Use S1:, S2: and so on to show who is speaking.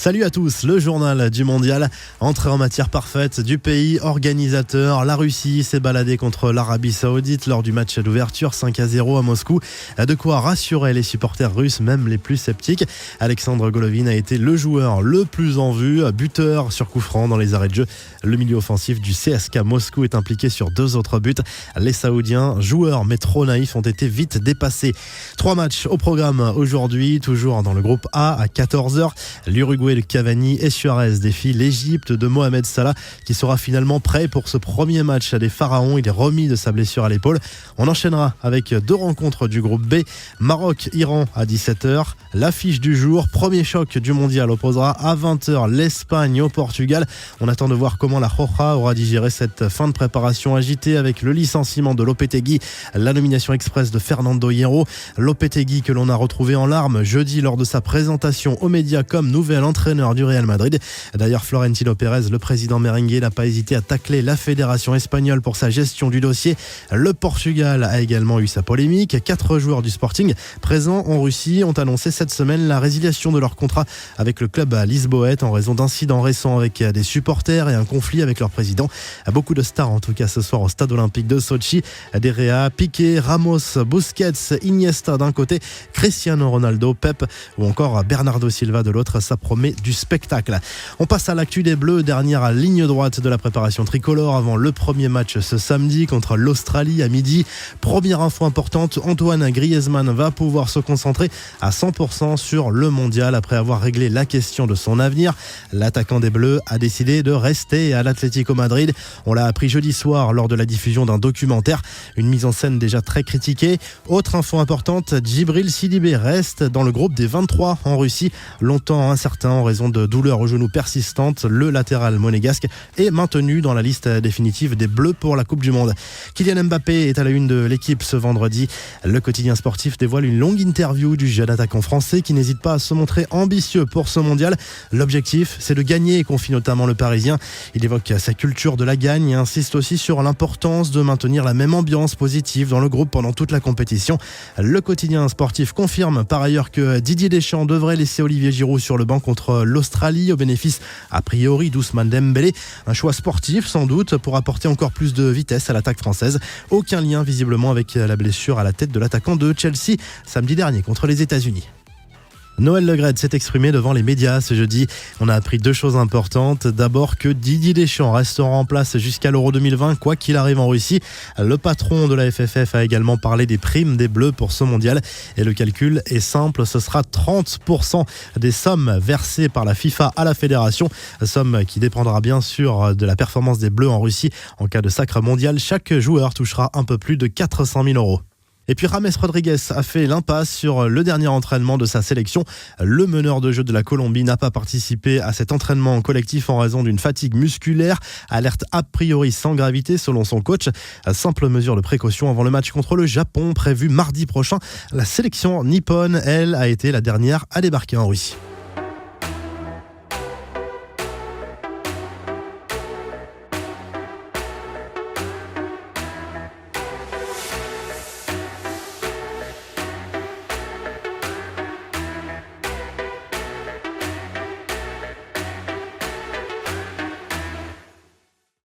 S1: Salut à tous, le journal du mondial. Entrée en matière parfaite du pays organisateur. La Russie s'est baladée contre l'Arabie Saoudite lors du match d'ouverture 5-0 à Moscou. De quoi rassurer les supporters russes, même les plus sceptiques. Alexandre Golovin a été le joueur le plus en vue, buteur sur coup franc dans les arrêts de jeu. Le milieu offensif du CSKA Moscou est impliqué sur 2 autres buts. Les Saoudiens, joueurs mais trop naïfs, ont été vite dépassés. 3 matchs au programme aujourd'hui, toujours dans le groupe A à 14h. L'Uruguay de Cavani et Suarez défient l'Égypte de Mohamed Salah qui sera finalement prêt pour ce premier match des Pharaons. Il est remis de sa blessure à l'épaule. On enchaînera avec 2 rencontres du groupe B. Maroc-Iran à 17h. L'affiche du jour, premier choc du mondial, opposera à 20h l'Espagne au Portugal. On attend de voir comment la Roja aura digéré cette fin de préparation agitée avec le licenciement de Lopetegui, la nomination express de Fernando Hierro. Lopetegui que l'on a retrouvé en larmes jeudi lors de sa présentation aux médias comme nouvel entraîneur du Real Madrid. D'ailleurs, Florentino Pérez, le président merengue, n'a pas hésité à tacler la fédération espagnole pour sa gestion du dossier. Le Portugal a également eu sa polémique. 4 joueurs du Sporting présents en Russie ont annoncé cette semaine la résiliation de leur contrat avec le club à Lisboète en raison d'incidents récents avec des supporters et un conflit avec leur président. Beaucoup de stars en tout cas ce soir au stade olympique de Sochi. Derrea, Piqué, Ramos, Busquets, Iniesta d'un côté, Cristiano Ronaldo, Pep ou encore Bernardo Silva de l'autre. Ça promet du spectacle. On passe à l'actu des Bleus, dernière ligne droite de la préparation tricolore avant le premier match ce samedi contre l'Australie à midi. Première info importante, Antoine Griezmann va pouvoir se concentrer à 100% sur le mondial après avoir réglé la question de son avenir. L'attaquant des Bleus a décidé de rester à l'Atlético Madrid. On l'a appris jeudi soir lors de la diffusion d'un documentaire, une mise en scène déjà très critiquée. Autre info importante, Djibril Sidibé reste dans le groupe des 23 en Russie, longtemps incertain en raison de douleurs au genou persistantes. Le latéral monégasque est maintenu dans la liste définitive des Bleus pour la Coupe du Monde. Kylian Mbappé est à la une de l'équipe ce vendredi. Le quotidien sportif dévoile une longue interview du jeune attaquant français qui n'hésite pas à se montrer ambitieux pour ce mondial. L'objectif, c'est de gagner, confie notamment le Parisien. Il évoque sa culture de la gagne et insiste aussi sur l'importance de maintenir la même ambiance positive dans le groupe pendant toute la compétition. Le quotidien sportif confirme par ailleurs que Didier Deschamps devrait laisser Olivier Giroud sur le banc contre l'Australie au bénéfice a priori d'Ousmane Dembélé. Un choix sportif sans doute pour apporter encore plus de vitesse à l'attaque française. Aucun lien visiblement avec la blessure à la tête de l'attaquant de Chelsea samedi dernier contre les États-Unis. Noël Le Graët s'est exprimé devant les médias ce jeudi. On a appris 2 choses importantes. D'abord que Didier Deschamps restera en place jusqu'à l'Euro 2020, quoi qu'il arrive en Russie. Le patron de la FFF a également parlé des primes des Bleus pour ce mondial. Et le calcul est simple, ce sera 30% des sommes versées par la FIFA à la fédération. Somme qui dépendra bien sûr de la performance des Bleus en Russie. En cas de sacre mondial, chaque joueur touchera un peu plus de 400 000 €. Et puis James Rodriguez a fait l'impasse sur le dernier entraînement de sa sélection. Le meneur de jeu de la Colombie n'a pas participé à cet entraînement collectif en raison d'une fatigue musculaire. Alerte a priori sans gravité selon son coach. Simple mesure de précaution avant le match contre le Japon prévu mardi prochain. La sélection nippone, elle, a été la dernière à débarquer en Russie.